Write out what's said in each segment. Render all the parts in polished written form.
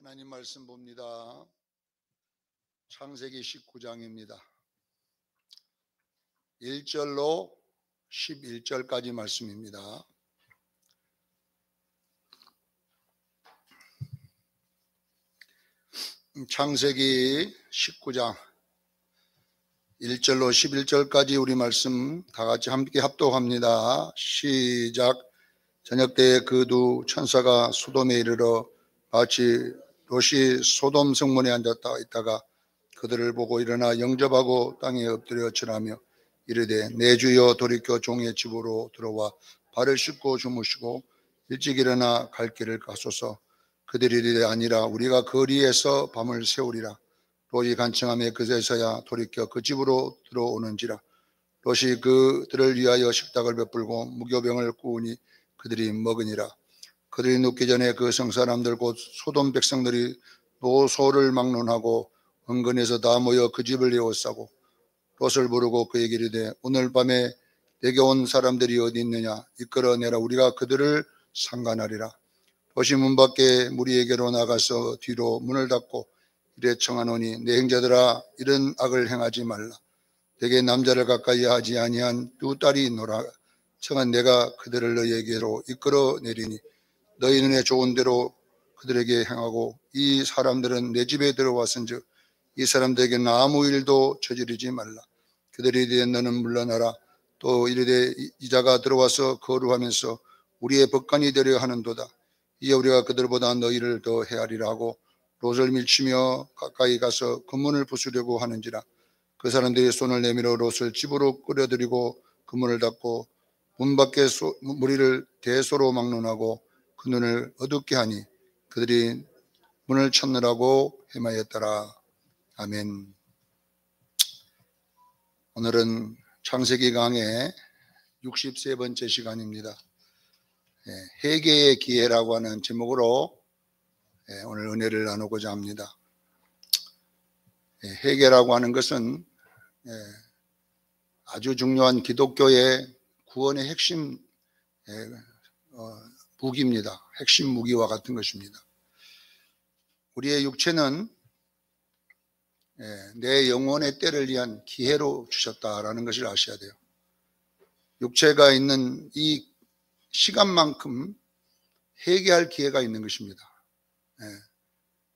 하나님 말씀 봅니다. 창세기 19장입니다. 1절로 11절까지 말씀입니다. 창세기 19장 1절로 11절까지 우리 말씀 다 같이 함께 합독합니다. 시작. 저녁 때에 그 두 천사가 소돔에 이르러 마치 롯이 소돔 성문에 앉았다 있다가 그들을 보고 일어나 영접하고 땅에 엎드려 절하며 이르되 내 주여 돌이켜 종의 집으로 들어와 발을 씻고 주무시고 일찍 일어나 갈 길을 가소서. 그들이 이르되 아니라 우리가 거리에서 밤을 새우리라. 롯이 간청하며 그제서야 돌이켜 그 집으로 들어오는지라. 롯이 그들을 위하여 식탁을 베풀고 무교병을 구우니 그들이 먹으니라. 그들이 눕기 전에 그 성사람들 곧 소돔 백성들이 노소를 막론하고 은근에서 다 모여 그 집을 에워싸고 롯을 부르고 그에게 이르되 오늘 밤에 내게 온 사람들이 어디 있느냐 이끌어내라. 우리가 그들을 상관하리라. 롯이 문 밖에 무리에게로 나가서 뒤로 문을 닫고 이래 청하노니 내 형제들아 이런 악을 행하지 말라. 내게 남자를 가까이 하지 아니한 두 딸이 있노라. 청한 내가 그들을 너희에게로 이끌어내리니 너희 눈에 좋은 대로 그들에게 행하고 이 사람들은 내 집에 들어왔은즉 이 사람들에게는 아무 일도 저지르지 말라. 그들이 이르되 너는 물러나라. 또 이르되 이자가 들어와서 거류하면서 우리의 법관이 되려 하는도다. 이에 우리가 그들보다 너희를 더 헤아리라 하고 롯을 밀치며 가까이 가서 그 문을 부수려고 하는지라. 그 사람들이 손을 내밀어 롯을 집으로 끌어들이고 그 문을 닫고 문 밖에 무리를 대소로 막론하고 그 눈을 어둡게 하니 그들이 문을 찾느라고 헤매였더라. 아멘. 오늘은 창세기 강의 63번째 시간입니다. 회개의 기회라고 하는 제목으로 오늘 은혜를 나누고자 합니다. 회개라고 하는 것은 아주 중요한 기독교의 구원의 핵심 무기입니다. 핵심 무기와 같은 것입니다. 우리의 육체는 내 영혼의 때를 위한 기회로 주셨다라는 것을 아셔야 돼요. 육체가 있는 이 시간만큼 회개할 기회가 있는 것입니다.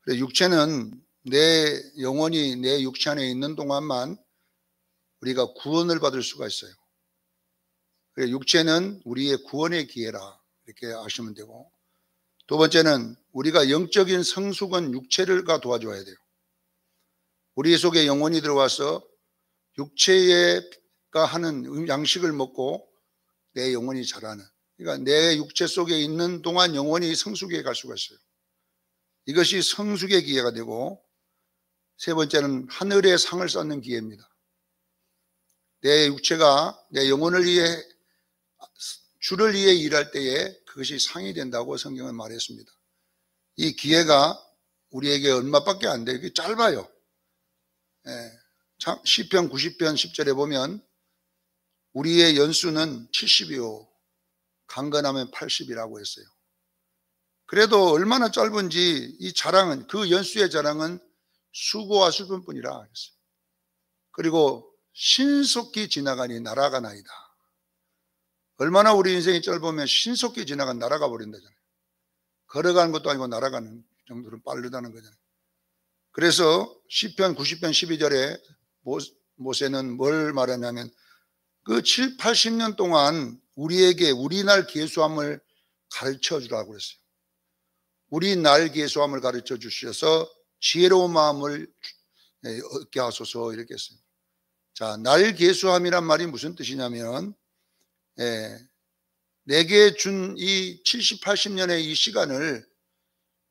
육체는 내 영혼이 내 육체 안에 있는 동안만 우리가 구원을 받을 수가 있어요. 육체는 우리의 구원의 기회라 이렇게 아시면 되고, 두 번째는 우리가 영적인 성숙은 육체가 도와줘야 돼요. 우리 속에 영혼이 들어와서 육체가 하는 양식을 먹고 내 영혼이 자라는, 그러니까 내 육체 속에 있는 동안 영혼이 성숙해 갈 수가 있어요. 이것이 성숙의 기회가 되고, 세 번째는 하늘의 상을 쌓는 기회입니다. 내 육체가 내 영혼을 위해 주를 위해 일할 때에 그것이 상이 된다고 성경은 말했습니다. 이 기회가 우리에게 얼마밖에 안 돼요. 이게 짧아요. 시편 90편 10절에 보면 우리의 연수는 70이요 강건하면 80이라고 했어요. 그래도 얼마나 짧은지 이 자랑은, 그 연수의 자랑은 수고와 수분뿐이라 했어요. 그리고 신속히 지나가니 날아가나이다. 얼마나 우리 인생이 짧으면 신속히 지나간 날아가 버린다잖아요. 걸어가는 것도 아니고 날아가는 정도로 빠르다는 거잖아요. 그래서 시편 90편 12절에 모세는 뭘 말하냐면 그 7, 80년 동안 우리에게 우리 날 계수함을 가르쳐 주라고 그랬어요. 우리 날 계수함을 가르쳐 주셔서 지혜로운 마음을 얻게 하소서 이렇게 했어요. 자, 날 계수함이란 말이 무슨 뜻이냐면 내게 준 이 70, 80년의 이 시간을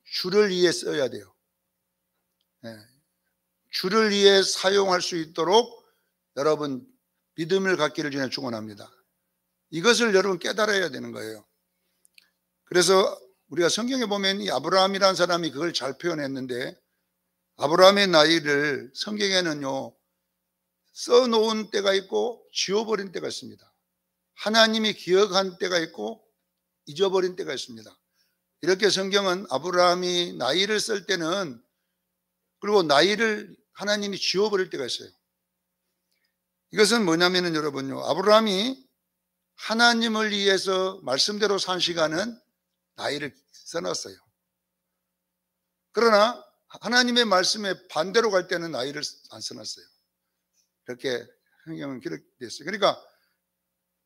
주를 위해 써야 돼요. 주를 위해 사용할 수 있도록 여러분 믿음을 갖기를 전해 축원합니다. 이것을 여러분 깨달아야 되는 거예요. 그래서 우리가 성경에 보면 이 아브라함이라는 사람이 그걸 잘 표현했는데, 아브라함의 나이를 성경에는요 써놓은 때가 있고 지워버린 때가 있습니다. 하나님이 기억한 때가 있고 잊어버린 때가 있습니다. 이렇게 성경은 아브라함이 나이를 쓸 때는, 그리고 나이를 하나님이 지워버릴 때가 있어요. 이것은 뭐냐면은 여러분요, 아브라함이 하나님을 위해서 말씀대로 산 시간은 나이를 써놨어요. 그러나 하나님의 말씀에 반대로 갈 때는 나이를 안 써놨어요. 그렇게 성경은 기록되어 있어요. 그러니까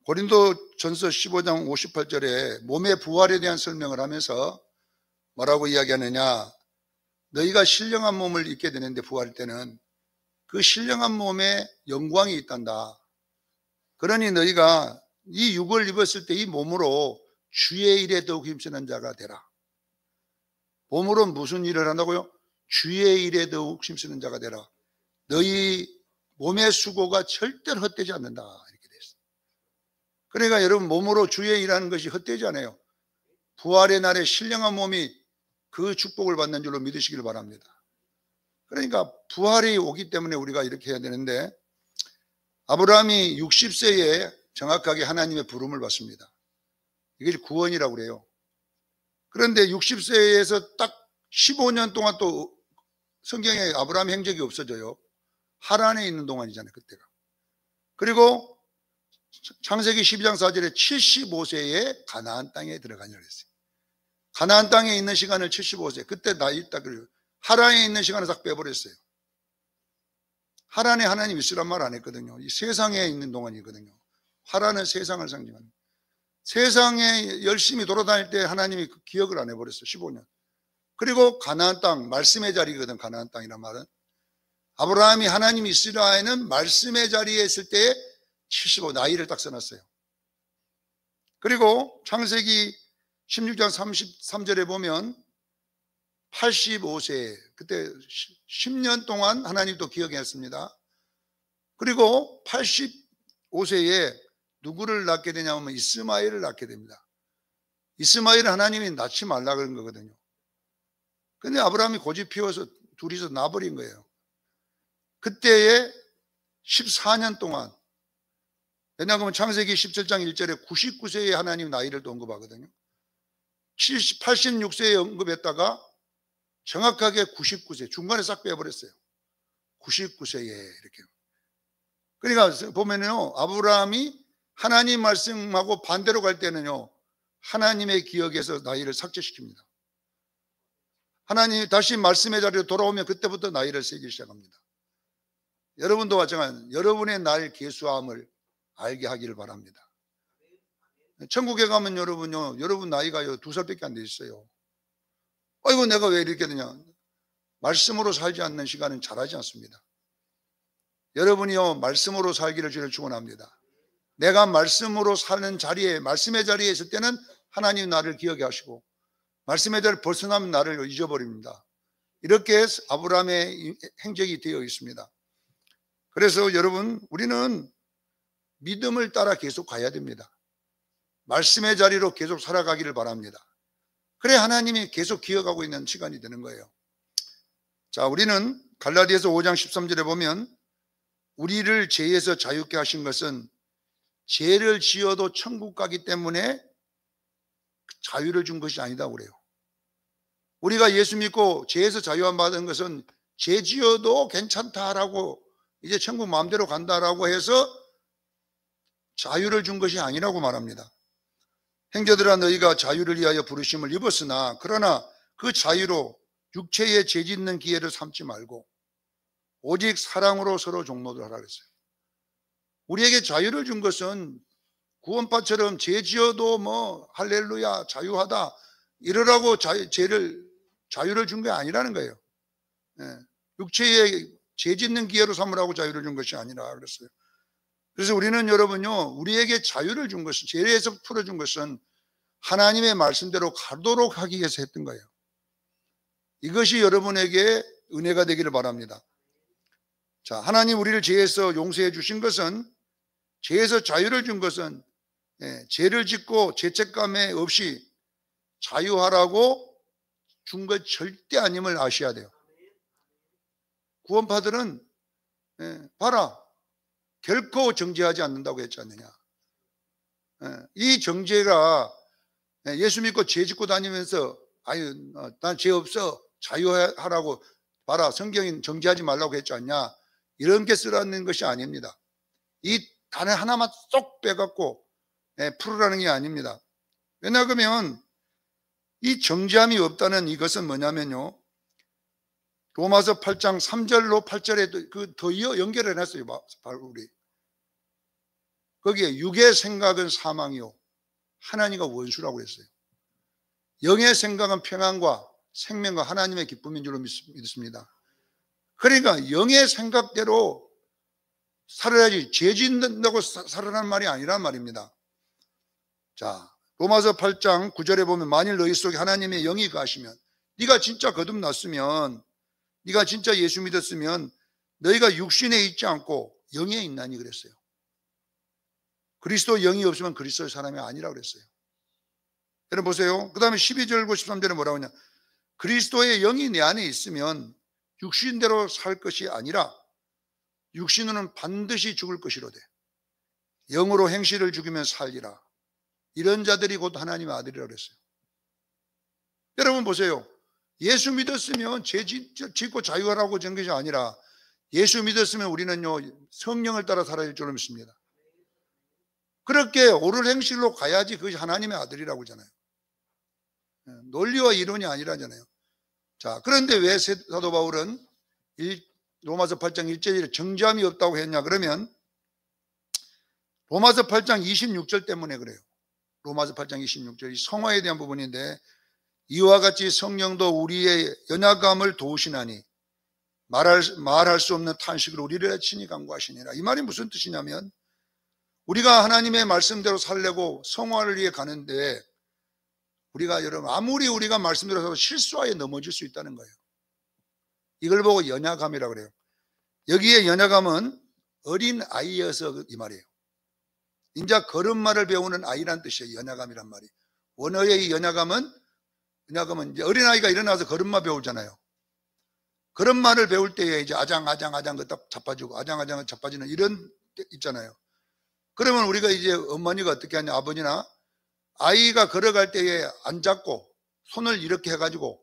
고린도전서 15장 58절에 몸의 부활에 대한 설명을 하면서 뭐라고 이야기하느냐, 너희가 신령한 몸을 입게 되는데 부활 때는 그 신령한 몸에 영광이 있단다. 그러니 너희가 이 육을 입었을 때 이 몸으로 주의 일에 더욱 힘쓰는 자가 되라. 몸으로 무슨 일을 한다고요? 주의 일에 더욱 힘쓰는 자가 되라. 너희 몸의 수고가 절대로 헛되지 않는다. 이렇게 되어 있어요. 그러니까 여러분, 몸으로 주의 일하는 것이 헛되지 않아요. 부활의 날에 신령한 몸이 그 축복을 받는 줄로 믿으시길 바랍니다. 그러니까 부활이 오기 때문에 우리가 이렇게 해야 되는데, 아브라함이 60세에 정확하게 하나님의 부름을 받습니다. 이게 구원이라고 그래요. 그런데 60세에서 딱 15년 동안 또 성경에 아브라함 행적이 없어져요. 하란에 있는 동안이잖아요, 그때가. 그리고 창세기 12장 4절에 75세에 가나안 땅에 들어가냐고 했어요. 가나안 땅에 있는 시간을 75세, 그때 나이 딱 하란에 있는 시간을 딱 빼버렸어요. 하란에 하나님 있으란 말 안 했거든요. 이 세상에 있는 동안이거든요. 하란은 세상을 상징합니다. 세상에 열심히 돌아다닐 때 하나님이 그 기억을 안 해버렸어요. 15년. 그리고 가나안 땅, 말씀의 자리거든. 가나안 땅이란 말은 아브라함이 하나님 이스라엘은 말씀의 자리에 있을 때에 75 나이를 딱 써놨어요. 그리고 창세기 16장 33절에 보면 85세, 그때 10년 동안 하나님도 기억했습니다. 그리고 85세에 누구를 낳게 되냐면 이스마엘을 낳게 됩니다. 이스마엘은 하나님이 낳지 말라 그런 거거든요. 근데 아브라함이 고집 피워서 둘이서 낳아버린 거예요. 그때에 14년 동안, 왜냐하면 창세기 17장 1절에 99세에 하나님 나이를 또 언급하거든요. 86세에 언급했다가 정확하게 99세, 중간에 싹 빼버렸어요. 99세에 이렇게. 그러니까 보면요, 아브라함이 하나님 말씀하고 반대로 갈 때는요, 하나님의 기억에서 나이를 삭제시킵니다. 하나님이 다시 말씀의 자리로 돌아오면 그때부터 나이를 세기 시작합니다. 여러분도 마찬가지입니다. 여러분의 날 계수함을 알게 하기를 바랍니다. 천국에 가면 여러분요, 여러분 나이가요 2살밖에 안 돼 있어요. 아이고 내가 왜 이렇게 되냐. 말씀으로 살지 않는 시간은 잘하지 않습니다. 여러분이요 말씀으로 살기를 주를 축원합니다. 내가 말씀으로 사는 자리에, 말씀의 자리에 있을 때는 하나님 나를 기억해 하시고, 말씀의 자리를 벗어나면 나를 잊어버립니다. 이렇게 아브라함의 행적이 되어 있습니다. 그래서 여러분, 우리는 믿음을 따라 계속 가야 됩니다. 말씀의 자리로 계속 살아가기를 바랍니다. 그래 하나님이 계속 기억하고 있는 시간이 되는 거예요. 자, 우리는 갈라디아서 5장 13절에 보면 우리를 죄에서 자유케 하신 것은 죄를 지어도 천국 가기 때문에 자유를 준 것이 아니다고 그래요. 우리가 예수 믿고 죄에서 자유함 받은 것은 죄 지어도 괜찮다라고, 이제 천국 마음대로 간다라고 해서 자유를 준 것이 아니라고 말합니다. 형제들아, 너희가 자유를 위하여 부르심을 입었으나 그러나 그 자유로 육체에 죄짓는 기회를 삼지 말고 오직 사랑으로 서로 종노를 하라 그랬어요. 우리에게 자유를 준 것은 구원파처럼 죄 지어도 뭐 할렐루야 자유하다 이러라고 자유를 준 게 아니라는 거예요. 육체에 죄 짓는 기회로 삼으라고 자유를 준 것이 아니라 그랬어요. 그래서 우리는 여러분요, 우리에게 자유를 준 것은, 죄에서 풀어준 것은 하나님의 말씀대로 가도록 하기 위해서 했던 거예요. 이것이 여러분에게 은혜가 되기를 바랍니다. 자, 하나님 우리를 죄에서 용서해 주신 것은, 죄에서 자유를 준 것은 죄를 짓고 죄책감에 없이 자유하라고 준 것 절대 아님을 아셔야 돼요. 구원파들은 봐라, 결코 정죄하지 않는다고 했지 않느냐. 이 정죄가 예수 믿고 죄 짓고 다니면서 아유, 난 죄 없어. 자유하라고. 봐라, 성경이 정죄하지 말라고 했지 않냐. 이런 게 쓰라는 것이 아닙니다. 이 단어 하나만 쏙 빼갖고 풀으라는 게 아닙니다. 왜냐하면 이 정죄함이 없다는 이것은 뭐냐면요, 로마서 8장 3절로 8절에 더 연결을 해놨어요. 바울이. 거기에 육의 생각은 사망이요 하나님과 원수라고 했어요. 영의 생각은 평안과 생명과 하나님의 기쁨인 줄로 믿습니다. 그러니까 영의 생각대로 살아야지 죄 짓는다고 살아라는 말이 아니란 말입니다. 자, 로마서 8장 9절에 보면 만일 너희 속에 하나님의 영이 거하시면, 네가 진짜 거듭났으면, 네가 진짜 예수 믿었으면 너희가 육신에 있지 않고 영에 있나니 그랬어요. 그리스도 영이 없으면 그리스도의 사람이 아니라고 그랬어요. 여러분 보세요. 그 다음에 12절과 13절에 뭐라고 하냐. 그리스도의 영이 내 안에 있으면 육신대로 살 것이 아니라 육신은 반드시 죽을 것이로되 영으로 행실을 죽이면 살리라. 이런 자들이 곧 하나님의 아들이라고 그랬어요. 여러분 보세요. 예수 믿었으면 죄 짓고 자유하라고 전 것이 아니라 예수 믿었으면 우리는요 성령을 따라 살아야 할 줄로 믿습니다. 그렇게 옳은 행실로 가야지 그것이 하나님의 아들이라고 하잖아요. 논리와 이론이 아니라잖아요. 자, 그런데 왜 사도 바울은 로마서 8장 1절에 정죄함이 없다고 했냐 그러면 로마서 8장 26절 때문에 그래요. 로마서 8장 26절, 이 성화에 대한 부분인데, 이와 같이 성령도 우리의 연약함을 도우시나니 말할 수 없는 탄식으로 우리를 친히 간구하시니라. 이 말이 무슨 뜻이냐면, 우리가 하나님의 말씀대로 살려고 성화를 위해 가는데, 우리가 여러분 아무리 우리가 말씀대로 살아도 실수하에 넘어질 수 있다는 거예요. 이걸 보고 연약함이라고 그래요. 여기에 연약함은 어린 아이여서 이 말이에요. 이제 걸음마를 배우는 아이란 뜻이에요. 연약함이란 말이. 원어의 연약함은 이제 어린아이가 일어나서 걸음마 배우잖아요. 걸음마를 배울 때에 이제 아장아장 그 딱 자빠지고 아장아장 자빠지는 이런 때 있잖아요. 그러면 우리가 이제 어머니가 어떻게 하냐, 아버지나 아이가 걸어갈 때에 안 잡고 손을 이렇게 해가지고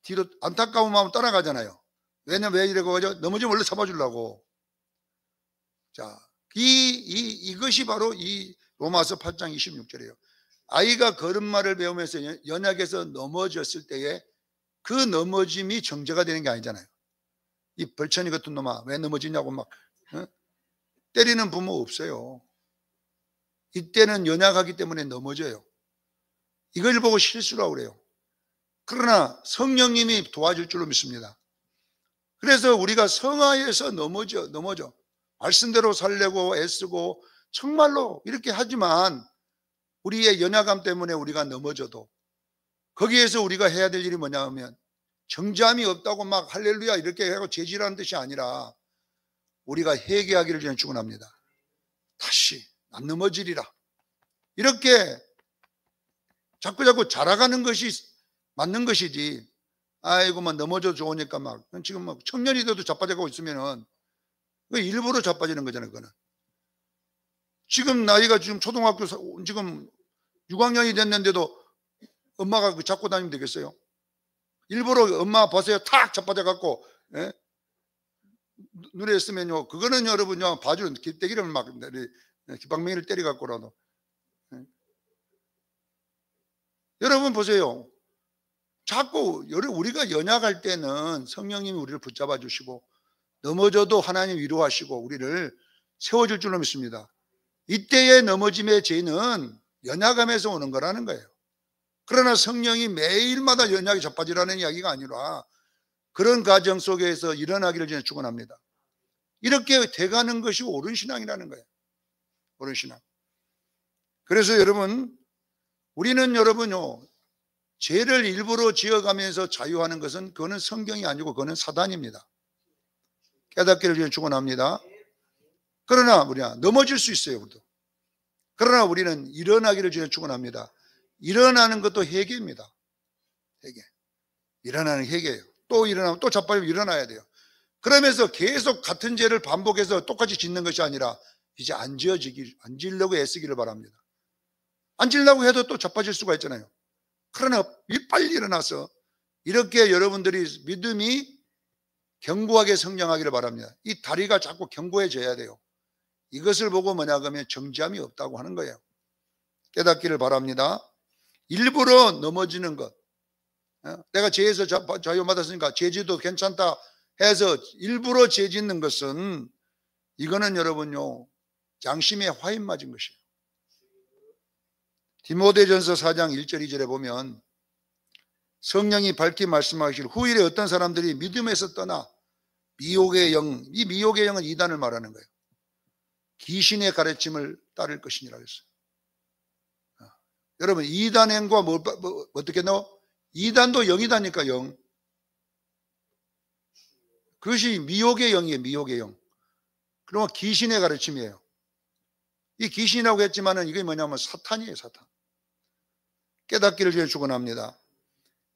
뒤로 안타까운 마음 따라가잖아요. 왜냐면 왜 이러고 가죠? 넘어지면 원래 잡아주려고. 자, 이것이 바로 이 로마서 8장 26절이에요. 아이가 걸음마를 배우면서 연약해서 넘어졌을 때에 그 넘어짐이 정죄가 되는 게 아니잖아요. 이 벌천이 같은 놈아 왜 넘어지냐고 막 때리는 부모 없어요. 이때는 연약하기 때문에 넘어져요. 이걸 보고 실수라고 그래요. 그러나 성령님이 도와줄 줄로 믿습니다. 그래서 우리가 성화에서 넘어져 말씀대로 살려고 애쓰고 정말로 이렇게 하지만 우리의 연약함 때문에 우리가 넘어져도 거기에서 우리가 해야 될 일이 뭐냐 하면 정죄함이 없다고 막 할렐루야 이렇게 하고 죄질하는 뜻이 아니라 우리가 회개하기를 저는 축원합니다. 다시 안 넘어지리라. 이렇게 자꾸 자라가는 것이 맞는 것이지. 아이고 막 넘어져 좋으니까 막 지금 막 청년이 돼도 자빠져가고 있으면은 일부러 자빠지는 거잖아요. 그거는 지금 나이가 지금 초등학교 지금 6학년이 됐는데도 엄마가 잡고 다니면 되겠어요? 일부러 엄마 보세요 탁 자빠져갖고 눈에 있으면요 그거는 여러분요 봐주는 길대기를 막 깃방맹이를 때려갖고라도 여러분 보세요. 자꾸 우리가 연약할 때는 성령님이 우리를 붙잡아 주시고 넘어져도 하나님 위로하시고 우리를 세워줄 줄로 믿습니다. 이때의 넘어짐의 죄는 연약함에서 오는 거라는 거예요. 그러나 성령이 매일마다 연약이 자빠지라는 이야기가 아니라 그런 과정 속에서 일어나기를 저는 축원합니다. 이렇게 돼가는 것이 옳은 신앙이라는 거예요. 옳은 신앙. 그래서 여러분 우리는 여러분요 죄를 일부러 지어가면서 자유하는 것은 그거는 성경이 아니고 그거는 사단입니다. 깨닫기를 저는 축원합니다. 그러나 우리가 넘어질 수 있어요. 우리도. 그러나 우리는 일어나기를 저는 축원합니다. 일어나는 것도 회개입니다. 회개. 일어나는 회개예요. 또 일어나면 또 자빠지면 일어나야 돼요. 그러면서 계속 같은 죄를 반복해서 똑같이 짓는 것이 아니라 이제 안 지으려고 애쓰기를 바랍니다. 안 지으려고 해도 또 자빠질 수가 있잖아요. 그러나 빨리 일어나서 이렇게 여러분들이 믿음이 견고하게 성장하기를 바랍니다. 이 다리가 자꾸 견고해져야 돼요. 이것을 보고 뭐냐 그러면 정지함이 없다고 하는 거예요. 깨닫기를 바랍니다. 일부러 넘어지는 것. 내가 죄에서 자유받았으니까 죄지도 괜찮다 해서 일부러 죄 짓는 것은 이거는 여러분요 양심에 화인 맞은 것이에요. 디모데전서 4장 1절 2절에 보면 성령이 밝히 말씀하시길 후일에 어떤 사람들이 믿음에서 떠나 미혹의 영, 이 미혹의 영은 이단을 말하는 거예요. 귀신의 가르침을 따를 것이니라 했어요. 여러분 이단의 영과 어떻게 넣어? 이단도 영이다니까 영. 그것이 미혹의 영이에요. 미혹의 영. 그러면 귀신의 가르침이에요. 이 귀신이라고 했지만은 이게 뭐냐면 사탄이에요. 사탄. 깨닫기를 위해 축원합니다.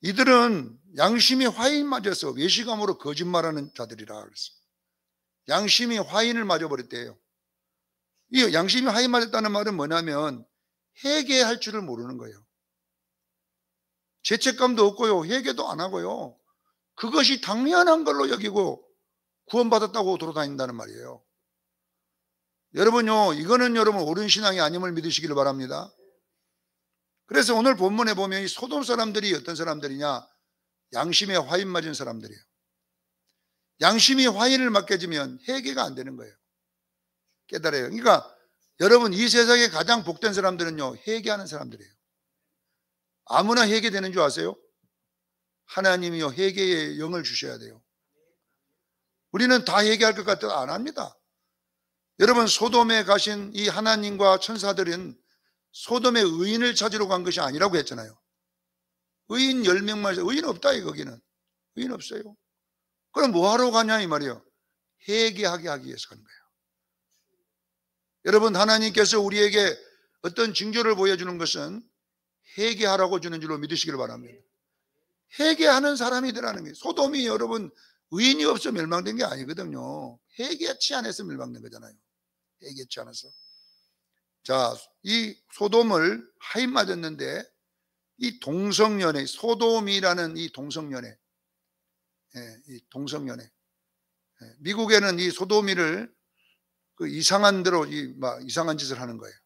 이들은 양심이 화인 맞아서 외식함으로 거짓말하는 자들이라 그랬어요. 양심이 화인을 맞아버렸대요. 이 양심이 화인 맞았다는 말은 뭐냐면 회개할 줄을 모르는 거예요. 죄책감도 없고요. 회개도 안 하고요. 그것이 당연한 걸로 여기고 구원받았다고 돌아다닌다는 말이에요. 여러분요, 이거는 여러분 옳은 신앙이 아님을 믿으시기를 바랍니다. 그래서 오늘 본문에 보면 이 소돔 사람들이 어떤 사람들이냐? 양심에 화인 맞은 사람들이에요. 양심이 화인을 맞게 지면 회개가 안 되는 거예요. 깨달아요. 그러니까 여러분 이 세상에 가장 복된 사람들은요 회개하는 사람들이에요. 아무나 회개되는 줄 아세요? 하나님이요 회개의 영을 주셔야 돼요. 우리는 다 회개할 것 같아도 안 합니다. 여러분 소돔에 가신 이 하나님과 천사들은 소돔의 의인을 찾으러 간 것이 아니라고 했잖아요. 의인 10명만 해서 의인 없다 거기는. 의인 없어요. 그럼 뭐 하러 가냐 이 말이에요. 회개하게 하기 위해서 가는 거예요. 여러분 하나님께서 우리에게 어떤 징조를 보여주는 것은 회개하라고 주는 줄로 믿으시기를 바랍니다. 회개하는 사람이 되라는 거예요. 소돔이 여러분 의인이 없어 멸망된 게 아니거든요. 회개치 않아서 멸망된 거잖아요. 회개치 않아서. 자, 이 소돔을 하인 맞았는데 이 동성연애, 소돔이라는 이 동성연애, 이 동성연애. 미국에는 이 소돔이를 그 이상한 대로 이상한 짓을 하는 거예요.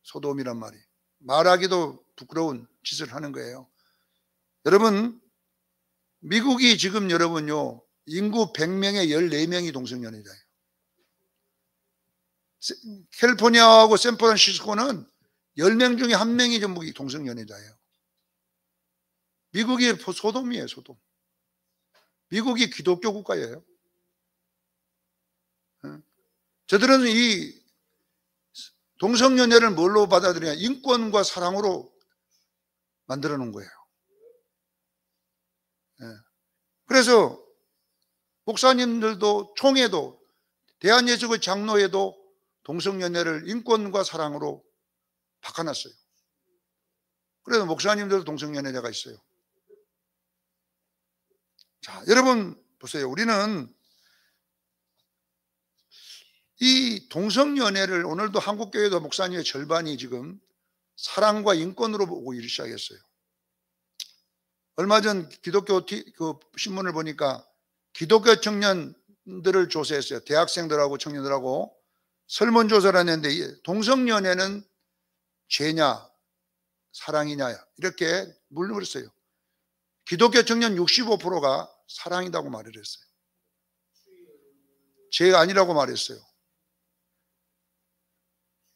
소돔이란 말이 말하기도 부끄러운 짓을 하는 거예요. 여러분 미국이 지금 여러분요 인구 100명에 14명이 동성연애자예요. 캘리포니아하고 샌프란시스코는 10명 중에 1명이 전부 동성연애자예요. 미국이 소돔이에요. 소돔. 미국이 기독교 국가예요. 저들은 이 동성연애를 뭘로 받아들이냐? 인권과 사랑으로 만들어 놓은 거예요. 그래서 목사님들도 총회도 대한예수의 장로회도 동성연애를 인권과 사랑으로 바꿔놨어요. 그래서 목사님들도 동성연애자가 있어요. 자, 여러분 보세요. 우리는 이 동성연애를 오늘도 한국교회도 목사님의 절반이 지금 사랑과 인권으로 보고 일을 시작했어요. 얼마 전 기독교 그 신문을 보니까 기독교 청년들을 조사했어요. 대학생들하고 청년들하고 설문조사를 했는데 동성연애는 죄냐 사랑이냐 이렇게 물어봤어요. 기독교 청년 65%가 사랑이라고 말을 했어요. 죄가 아니라고 말했어요.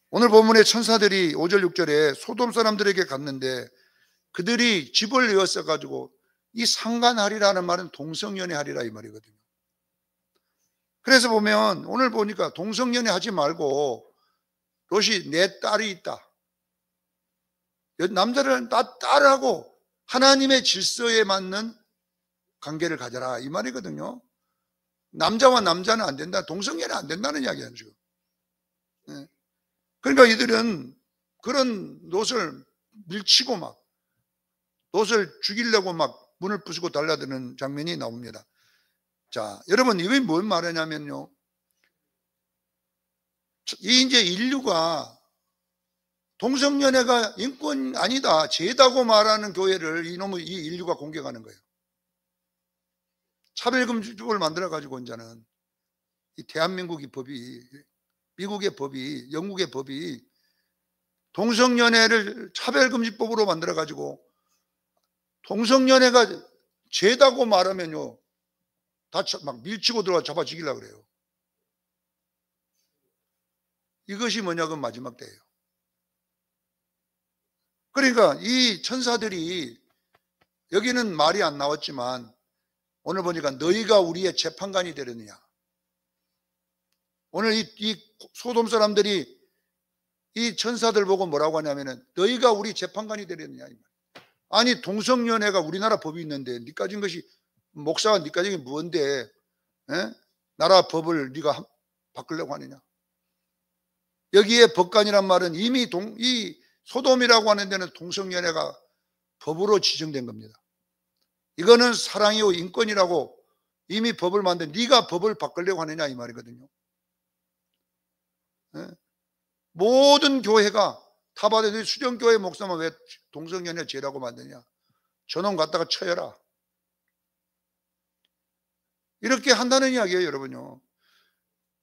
오늘 본문의 천사들이 5절 6절에 소돔 사람들에게 갔는데 그들이 집을 내었어 가지고 이 상간하리라는 말은 동성연애 하리라 이 말이거든요. 그래서 보면 오늘 보니까 동성연애 하지 말고 롯이 내 딸이 있다. 남자를 딸하고 하나님의 질서에 맞는 관계를 가져라 이 말이거든요. 남자와 남자는 안 된다. 동성연애 안 된다는 이야기예요 지금. 그러니까 이들은 그런 롯을 밀치고 막 롯을 죽이려고 막 문을 부수고 달려드는 장면이 나옵니다. 자, 여러분 이게 뭘 말하냐면요. 이 이제 인류가 동성연애가 인권 아니다, 죄다고 말하는 교회를 이 인류가 공격하는 거예요. 차별금지법을 만들어가지고 이제는 이 대한민국의 법이, 미국의 법이, 영국의 법이 동성연애를 차별금지법으로 만들어가지고 동성연애가 죄다고 말하면요, 다 막 밀치고 들어가 잡아 죽이려고 그래요. 이것이 뭐냐면 마지막 때예요. 그러니까 이 천사들이, 여기는 말이 안 나왔지만 오늘 보니까 너희가 우리의 재판관이 되려느냐. 오늘 이 소돔 사람들이 이 천사들 보고 뭐라고 하냐면은 너희가 우리 재판관이 되려느냐. 아니, 동성연애가 우리나라 법이 있는데 니 가진 것이, 목사가 니 가진 게 뭔데 나라 법을 네가 바꾸려고 하느냐. 여기에 법관이란 말은 이미 이 소돔이라고 하는 데는 동성연애가 법으로 지정된 겁니다. 이거는 사랑이요 인권이라고 이미 법을 만든, 네가 법을 바꾸려고 하느냐 이 말이거든요. 모든 교회가 타바데 수정교회 목사만 왜 동성연애 죄라고 만드냐. 저놈 갖다가 쳐여라. 이렇게 한다는 이야기예요, 여러분요.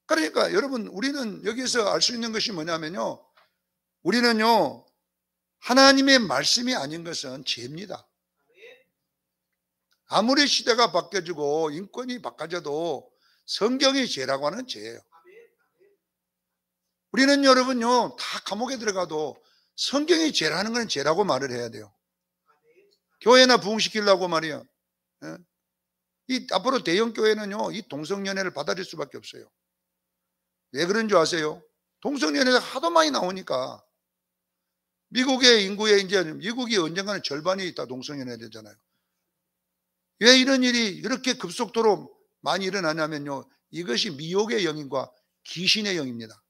그러니까 여러분, 우리는 여기서 알 수 있는 것이 뭐냐면요, 우리는요 하나님의 말씀이 아닌 것은 죄입니다. 아무리 시대가 바뀌어지고 인권이 바꿔져도 성경이 죄라고 하는 죄예요. 우리는 여러분요 다 감옥에 들어가도 성경이 죄라는 건 죄라고 말을 해야 돼요. 교회나 부흥시키려고 말이야. 이 앞으로 대형 교회는요 이 동성연애를 받아들일 수밖에 없어요. 왜 그런 줄 아세요? 동성연애가 하도 많이 나오니까. 미국의 인구의 이제 미국이 언젠가는 절반이 다 동성연애 되잖아요. 왜 이런 일이 이렇게 급속도로 많이 일어나냐면요, 이것이 미혹의 영인과 귀신의 영입니다.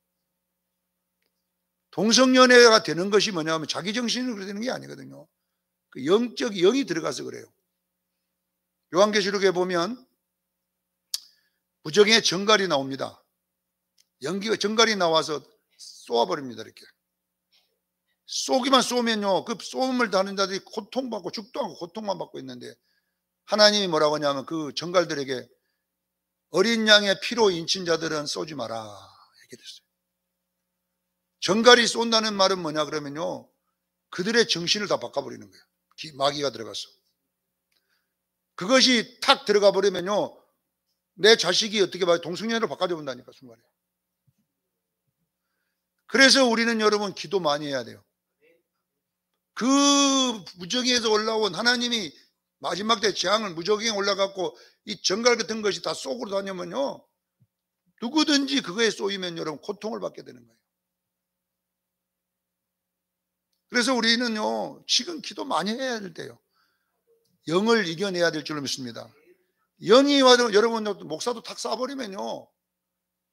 동성연애가 되는 것이 뭐냐면 자기 정신으로 되는 게 아니거든요. 그 영적 영이 들어가서 그래요. 요한계시록에 보면 무적의 정갈이 나옵니다. 연기가 정갈이 나와서 쏘아버립니다. 이렇게 쏘기만 쏘면요 그 쏘음을 다는 자들이 고통받고 죽도 않고 고통만 받고 있는데, 하나님이 뭐라고 하냐면 그 정갈들에게 어린 양의 피로 인친 자들은 쏘지 마라 이렇게 됐어요. 정갈이 쏜다는 말은 뭐냐 그러면요, 그들의 정신을 다 바꿔버리는 거예요. 마귀가 들어가서. 그것이 탁 들어가 버리면요 내 자식이 어떻게 봐요, 동성연애로 바꿔져 본다니까 순간에. 그래서 우리는 여러분 기도 많이 해야 돼요. 그 무저기에서 올라온 하나님이 마지막 때 재앙을 무저기에 올라갔고 이 정갈 같은 것이 다 쏘고 다니면요 누구든지 그거에 쏘이면 여러분 고통을 받게 되는 거예요. 그래서 우리는요 지금 기도 많이 해야 될 때요, 영을 이겨내야 될 줄로 믿습니다. 영이 와도 여러분 목사도 탁 쏴버리면요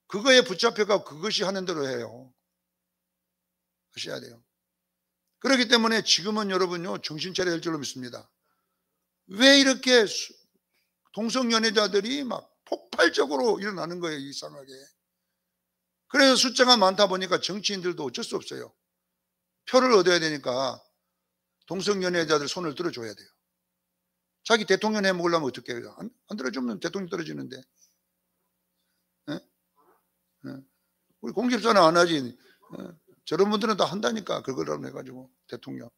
그거에 붙잡혀가 그것이 하는 대로 해요. 하셔야 돼요. 그렇기 때문에 지금은 여러분요 정신 차려야 될 줄로 믿습니다. 왜 이렇게 동성연애자들이 막 폭발적으로 일어나는 거예요, 이상하게. 그래서 숫자가 많다 보니까 정치인들도 어쩔 수 없어요. 표를 얻어야 되니까 동성연애자들 손을 들어줘야 돼요. 자기 대통령 해먹으려면 어떻게 해요? 안 들어주면 대통령 떨어지는데. 우리 공집사는 안 하지. 저런 분들은 다 한다니까, 그거라고 해가지고 대통령.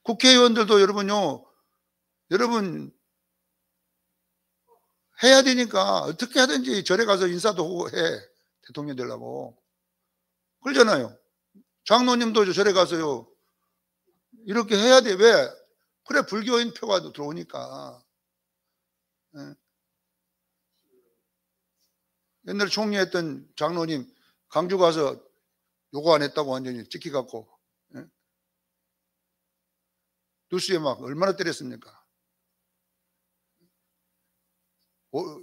국회의원들도 여러분요, 여러분 해야 되니까 어떻게 하든지 절에 가서 인사도 하고 해, 대통령 되려고. 그러잖아요. 장로님도 절에 가서요 이렇게 해야 돼. 왜? 그래, 불교인 표가 들어오니까. 옛날에 총리했던 장로님 강주 가서 요거 안 했다고 완전히 찍혀갖고 뉴스에 막 얼마나 때렸습니까?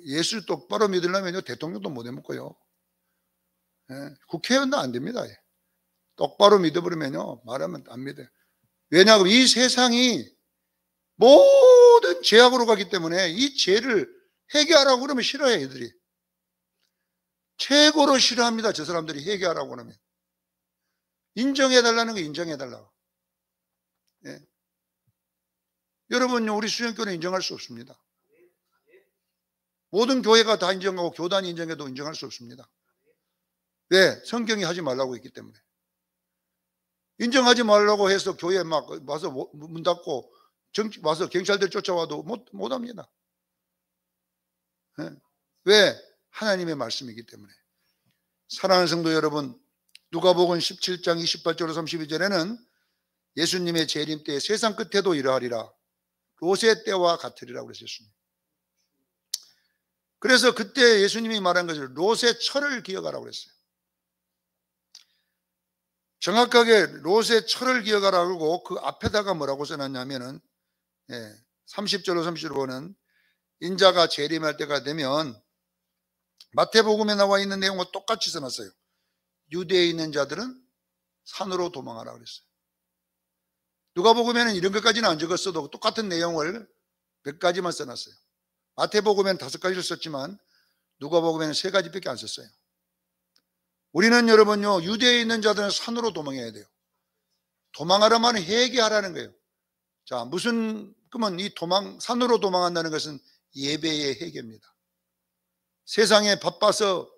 예수 똑바로 믿으려면 대통령도 못 해먹고요. 국회의원도 안 됩니다. 똑바로 믿어버리면요 말하면 안 믿어요. 왜냐하면 이 세상이 모든 죄악으로 가기 때문에 이 죄를 회개하라고 그러면 싫어해, 애들이. 최고로 싫어합니다, 저 사람들이 회개하라고 그러면. 인정해달라는 거 인정해달라고. 예. 여러분요, 우리 수영교회는 인정할 수 없습니다. 모든 교회가 다 인정하고 교단이 인정해도 인정할 수 없습니다. 왜? 성경이 하지 말라고 했기 때문에. 인정하지 말라고 해서 교회에 막 와서 문 닫고 와서 경찰들 쫓아와도 못 합니다. 네. 왜? 하나님의 말씀이기 때문에. 사랑하는 성도 여러분, 누가복음 17장 28절로 32절에는 예수님의 재림 때에 세상 끝에도 이러하리라, 롯의 때와 같으리라고 그랬어요. 그래서 그때 예수님이 말한 것을 롯의 철을 기억하라고 그랬어요. 정확하게 롯의 철을 기억하라고 하고 그 앞에다가 뭐라고 써놨냐면은 30절로 30절로 보면 인자가 재림할 때가 되면 마태복음에 나와 있는 내용과 똑같이 써놨어요. 유대에 있는 자들은 산으로 도망하라 그랬어요. 누가복음에는 이런 것까지는 안 적었어도 똑같은 내용을 몇 가지만 써놨어요. 마태복음에는 5가지를 썼지만 누가복음에는 3가지밖에 안 썼어요. 우리는 여러분요, 유대에 있는 자들은 산으로 도망해야 돼요. 도망하라면 회개하라는 거예요. 자, 그러면 이 산으로 도망한다는 것은 예배의 회개입니다. 세상에 바빠서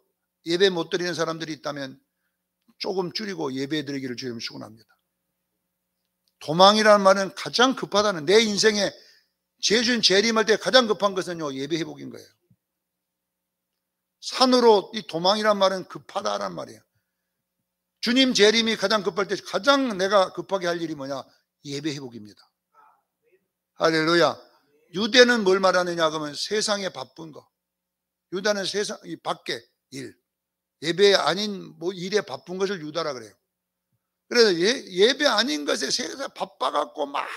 예배 못 드리는 사람들이 있다면 조금 줄이고 예배 드리기를 주님 축원합니다. 도망이라는 말은 가장 급하다는, 내 인생에 주님 재림할 때 가장 급한 것은요, 예배 회복인 거예요. 산으로, 이 도망이란 말은 급하다란 말이에요. 주님 재림이 가장 급할 때 가장 내가 급하게 할 일이 뭐냐? 예배 회복입니다. 할렐루야. 유대는 뭘 말하느냐 그러면 세상에 바쁜 거. 유다는 세상 이 밖에 일, 예배 아닌 뭐 일에 바쁜 것을 유다라 그래요. 그래서 예배 아닌 것에 세상 바빠갖고 막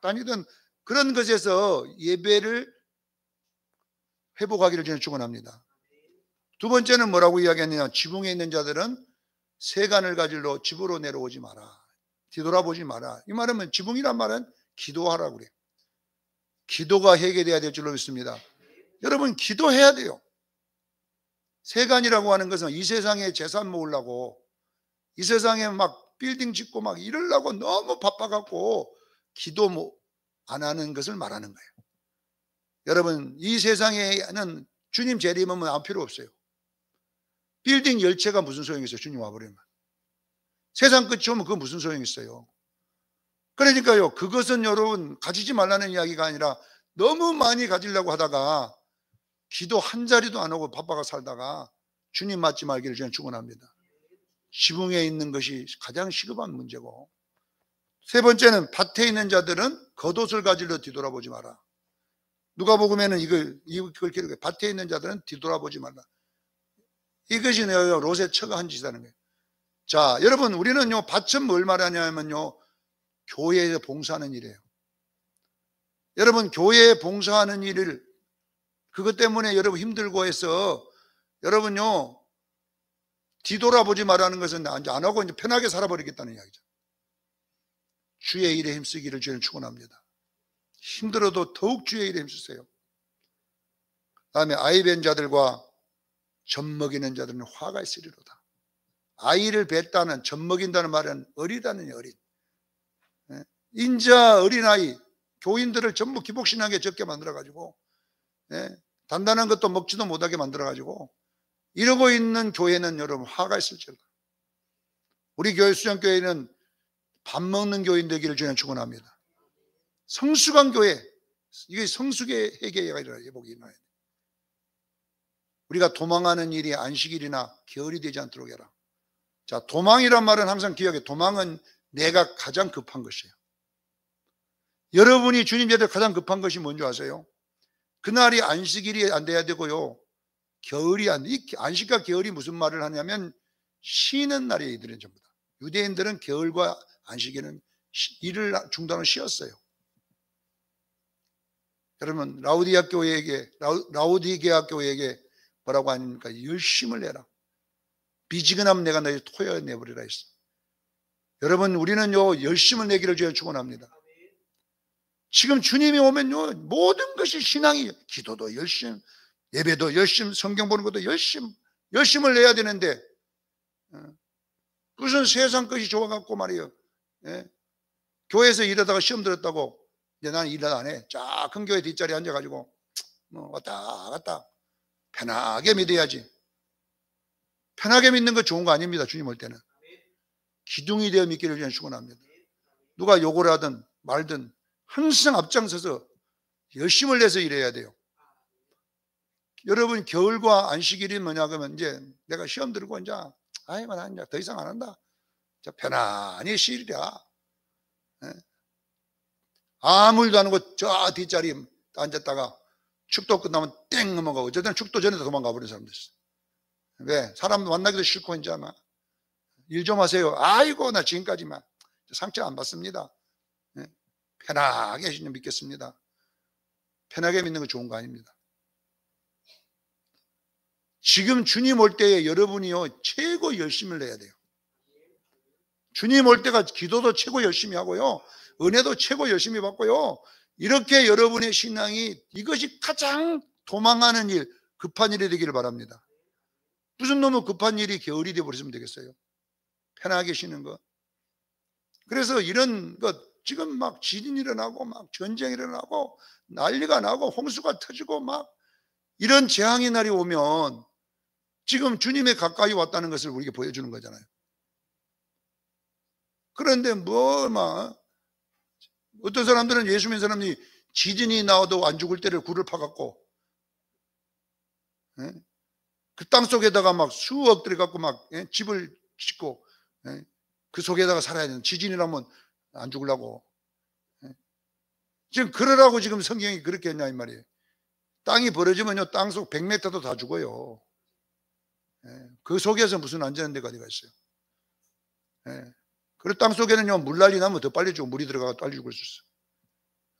다니던 그런 것에서 예배를 회복하기를 저는 축원합니다. 두 번째는 뭐라고 이야기했느냐? 지붕에 있는 자들은 세간을 가질러 집으로 내려오지 마라. 뒤돌아보지 마라. 이 말은 지붕이란 말은 기도하라고 그래요. 기도가 해결돼야 될 줄로 믿습니다. 여러분, 기도해야 돼요. 세간이라고 하는 것은 이 세상에 재산 모으려고, 이 세상에 막 빌딩 짓고 막 이러려고 너무 바빠갖고 기도 안 하는 것을 말하는 거예요. 여러분, 이 세상에는 주님 재림은 아무 필요 없어요. 빌딩 10채가 무슨 소용이 있어요? 주님 와버리면. 세상 끝이 오면 그건 무슨 소용이 있어요? 그러니까요, 그것은 여러분 가지지 말라는 이야기가 아니라 너무 많이 가지려고 하다가 기도 한 자리도 안 하고 바빠가 살다가 주님 맞지 말기를 저는 축원합니다. 지붕에 있는 것이 가장 시급한 문제고, 세 번째는 밭에 있는 자들은 겉옷을 가지러 뒤돌아보지 마라. 누가복음에는 이걸 기록해. 밭에 있는 자들은 뒤돌아보지 말라. 이것이 롯의 처가 한 짓이라는 거예요. 자, 여러분, 우리는요, 밭은 뭘 말하냐면요, 교회에 봉사하는 일이에요. 여러분, 교회에 봉사하는 일을, 그것 때문에 여러분 힘들고 해서 여러분요, 뒤돌아보지 말라는 것은 안 하고 이제 편하게 살아버리겠다는 이야기죠. 주의 일에 힘쓰기를 저는 축원합니다. 힘들어도 더욱 주의 일에 힘쓰세요. 다음에 아이 뵌 자들과 젖 먹이는 자들은 화가 있으리로다. 아이를 뱉다는, 젖 먹인다는 말은 어리다는 어린. 인자 어린아이, 교인들을 전부 기복신앙에 적게 만들어가지고 단단한 것도 먹지도 못하게 만들어가지고 이러고 있는 교회는 여러분 화가 있을지어다. 우리 교회 수장교회는 밥 먹는 교인 되기를 저는 축원합니다. 성숙한 교회, 이게 성숙의 회개가 일어나야 회복이 일어나야 돼. 우리가 도망하는 일이 안식일이나 겨울이 되지 않도록 해라. 자, 도망이란 말은 항상 기억해. 도망은 내가 가장 급한 것이에요. 여러분이 주님 제대 가장 급한 것이 뭔지 아세요? 그날이 안식일이 안 돼야 되고요, 겨울이 이 안식과 겨울이 무슨 말을 하냐면 쉬는 날이에요. 이들은 전부 다. 유대인들은 겨울과 안식일은 일을 중단을 쉬었어요. 여러분, 라우디게아 교회에게 뭐라고 하니까 열심을 내라. 미지근하면 내가 너희 토여 내버리라 했어. 여러분, 우리는요, 열심을 내기를 저희 축원합니다. 지금 주님이 오면요, 모든 것이 신앙이, 기도도 열심, 예배도 열심, 성경 보는 것도 열심을 내야 되는데 무슨 세상 것이 좋아갖고 말이에요. 예? 교회에서 일하다가 시험 들었다고 이제 나는 일 안 해. 큰 교회 뒷자리에 앉아가지고 뭐 왔다 갔다 편하게 믿어야지. 편하게 믿는 거 좋은 거 아닙니다. 주님 올 때는 기둥이 되어 믿기를 위해 축원합니다. 누가 욕을 하든 말든 항상 앞장서서 열심을 내서 일해야 돼요. 여러분 겨울과 안식일이 뭐냐 그러면 이제 내가 시험 들고 이제 아이고 나 이제 더 이상 안 한다. 편안히 쉬리라. 아무 일도 안 하고 저 뒷자리에 앉았다가 축도 끝나면 땡 넘어가고 어쨌든 축도 전에 도망가 버린 사람들 있어요. 왜? 사람 만나기도 싫고 이제 아마 일 좀 하세요. 아이고 나 지금까지만 상처 안 받습니다. 편하게 주님 믿겠습니다. 편하게 믿는 거 좋은 거 아닙니다. 지금 주님 올 때에 여러분이요 최고 열심을 내야 돼요. 주님 올 때가 기도도 최고 열심히 하고요, 은혜도 최고 열심히 받고요, 이렇게 여러분의 신앙이 이것이 가장 도망하는 일, 급한 일이 되기를 바랍니다. 무슨 너무 급한 일이 겨울이 되어버리면 되겠어요? 편하게 쉬는 것. 그래서 이런 것 지금 막 지진이 일어나고 막 전쟁이 일어나고 난리가 나고 홍수가 터지고 막 이런 재앙의 날이 오면 지금 주님에 가까이 왔다는 것을 우리에게 보여주는 거잖아요. 그런데 어떤 사람들은 예수 믿는 사람이 지진이 나와도 안 죽을 때를 굴을 파갖고 그 땅 속에다가 막 수억 들어갖고 막 집을 짓고 그 속에다가 살아야 되는, 지진이라면 안 죽으려고. 지금 그러라고 지금 성경이 그렇게 했냐 이 말이에요. 땅이 벌어지면요 땅속 100m도 다 죽어요. 그 속에서 무슨 안전한 데가 어디가 있어요. 그리고 땅 속에는요 물난리 나면 더 빨리 죽고 물이 들어가서 빨리 죽을 수 있어요.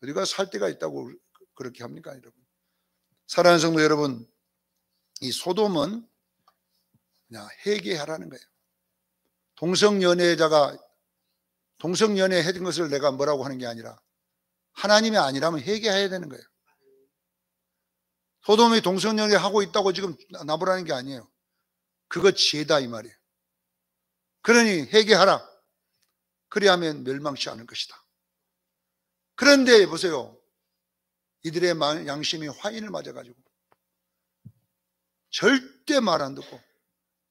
어디가 살 데가 있다고 그렇게 합니까 여러분? 사랑하는 성도 여러분, 이 소돔은 그냥 회개하라는 거예요. 동성연애자가 동성연애 했던 것을 내가 뭐라고 하는 게 아니라 하나님이 아니라면 회개해야 되는 거예요. 소돔이 동성연애 하고 있다고 지금 나보라는 게 아니에요. 그거 죄다 이 말이에요. 그러니 회개하라. 그리하면 멸망치 않을 것이다. 그런데 보세요, 이들의 양심이 화인을 맞아가지고 절대 말 안 듣고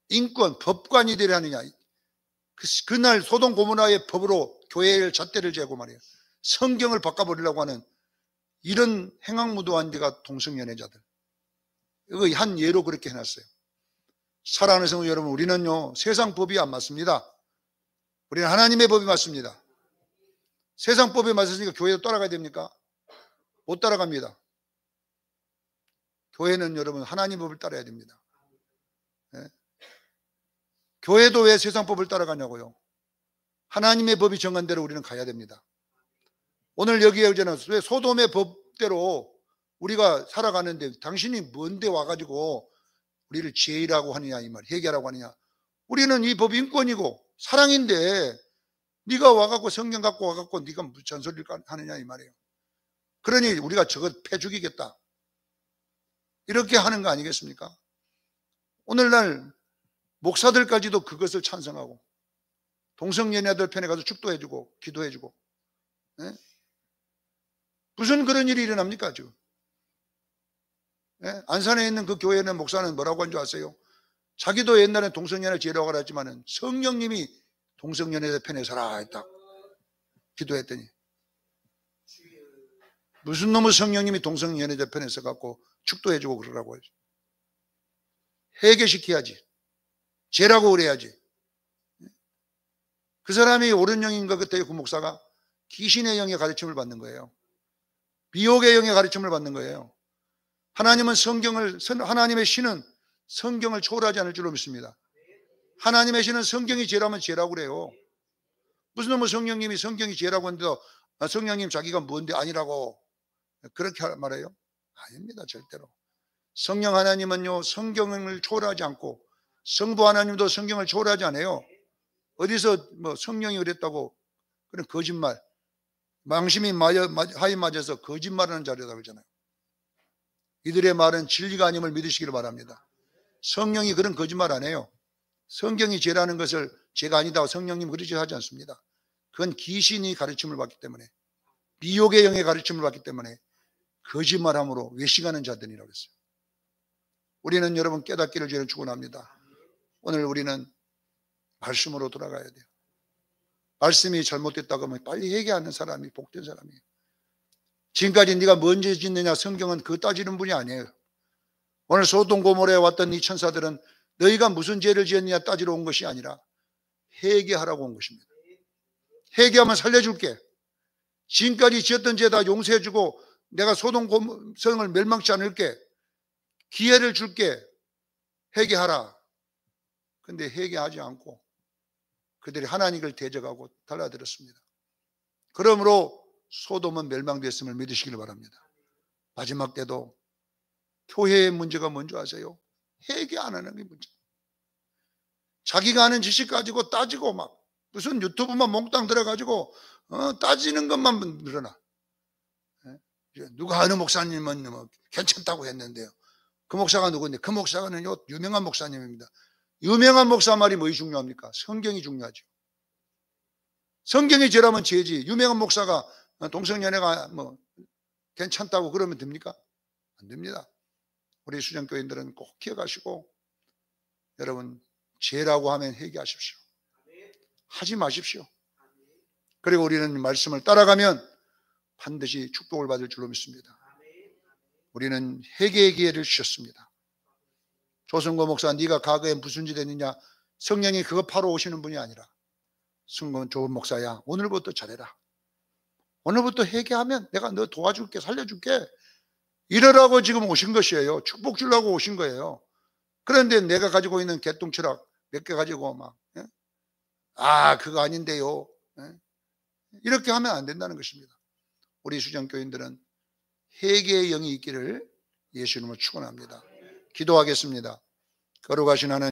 인권, 법관이 되려 하느냐. 그날 소돔 고모라의 법으로 교회를 잣대를 재고 말이에요. 성경을 바꿔버리려고 하는 이런 행악무도한 데가 동성연애자들. 이거 한 예로 그렇게 해놨어요. 사랑하는 성도 여러분, 우리는요 세상 법이 안 맞습니다. 우리는 하나님의 법이 맞습니다. 세상 법에 맞으니까 교회도 따라가야 됩니까? 못 따라갑니다. 교회는 여러분 하나님 법을 따라야 됩니다. 교회도 왜 세상 법을 따라가냐고요? 하나님의 법이 정한 대로 우리는 가야 됩니다. 오늘 여기에 왜 소돔의 법대로 우리가 살아가는데 당신이 뭔데 와가지고 우리를 죄라고 하느냐 이 말, 회개하라고 하느냐. 우리는 이 법이 인권이고 사랑인데 네가 와갖고 성경 갖고 와갖고 네가 무슨 잔소리를 하느냐 이 말이에요. 그러니 우리가 저거 패 죽이겠다 이렇게 하는 거 아니겠습니까? 오늘날 목사들까지도 그것을 찬성하고 동성연애들 편에 가서 축도해주고 기도해주고. 무슨 그런 일이 일어납니까 지금? 안산에 있는 그 교회는 목사는 뭐라고 한 줄 아세요? 자기도 옛날에 동성연애 죄라고 그랬지만은 성령님이 동성연애 편에 서라 했다 기도했더니 무슨 놈의 성령님이 동성연애자 편에 서갖고 축도해주고 그러라고 하지. 회개시켜야지. 죄라고 그래야지. 그 사람이 옳은 영인가 그때 그 목사가 귀신의 영의 가르침을 받는 거예요. 미혹의 영의 가르침을 받는 거예요. 하나님은 하나님의 신은 성경을 초월하지 않을 줄로 믿습니다. 하나님의 신은 성경이 죄라면 죄라고 그래요. 무슨 놈의 성령님이 성경이 죄라고 하는데도 성령님 자기가 뭔데 아니라고 그렇게 말해요? 아닙니다. 절대로. 성령 하나님은요 성경을 초월하지 않고 성부 하나님도 성경을 초월하지 않아요. 어디서 뭐 성령이 그랬다고 그런 거짓말, 망심이 하이 맞아서 거짓말하는 자료다 그러잖아요. 이들의 말은 진리가 아님을 믿으시기를 바랍니다. 성령이 그런 거짓말 안 해요. 성경이 죄라는 것을 죄가 아니다. 성령님 그러지 하지 않습니다. 그건 귀신이 가르침을 받기 때문에, 미혹의 영의 가르침을 받기 때문에 거짓말함으로 외식하는 자들이라고 했어요. 우리는 여러분 깨닫기를 저는 축원합니다. 오늘 우리는 말씀으로 돌아가야 돼요. 말씀이 잘못됐다고 하면 빨리 회개하는 사람이 복된 사람이에요. 지금까지 네가 뭔 죄 짓느냐, 성경은 그거 따지는 분이 아니에요. 오늘 소돔 고모라에 왔던 이 천사들은 너희가 무슨 죄를 지었느냐 따지러 온 것이 아니라 회개하라고 온 것입니다. 회개하면 살려줄게. 지금까지 지었던 죄 다 용서해주고 내가 소돔 고모성을 멸망치 않을게. 기회를 줄게. 회개하라. 근데 회개하지 않고 그들이 하나님을 대적하고 달라들었습니다. 그러므로 소돔은 멸망됐음을 믿으시길 바랍니다. 마지막 때도 교회의 문제가 뭔지 아세요? 회개 안 하는 게 문제. 자기가 아는 지식 가지고 따지고 막 무슨 유튜브만 몽땅 들어가지고 따지는 것만 늘어나. 누가 아는 목사님은 뭐 괜찮다고 했는데요. 그 목사가 누구인데? 그 목사는요 유명한 목사님입니다. 유명한 목사 말이 뭐이 중요합니까? 성경이 중요하죠. 성경이 죄라면 죄지. 유명한 목사가 동성연애가 뭐 괜찮다고 그러면 됩니까? 안 됩니다. 우리 수정교인들은 꼭 기억하시고 여러분 죄라고 하면 회개하십시오. 하지 마십시오. 그리고 우리는 말씀을 따라가면 반드시 축복을 받을 줄로 믿습니다. 우리는 회개의 기회를 주셨습니다. 조승고 목사, 네가 과거에 무슨 짓 했느냐? 성령이 그거 파러 오시는 분이 아니라 승건 좋은 목사야, 오늘부터 잘해라. 오늘부터 회개하면 내가 너 도와줄게, 살려줄게. 이러라고 지금 오신 것이에요. 축복 주려고 오신 거예요. 그런데 내가 가지고 있는 개똥철학 몇 개 가지고 막 그거 아닌데요. 이렇게 하면 안 된다는 것입니다. 우리 수정교인들은 회개의 영이 있기를 예수 이름으로 축원합니다. 기도하겠습니다. 거룩하신 하나님,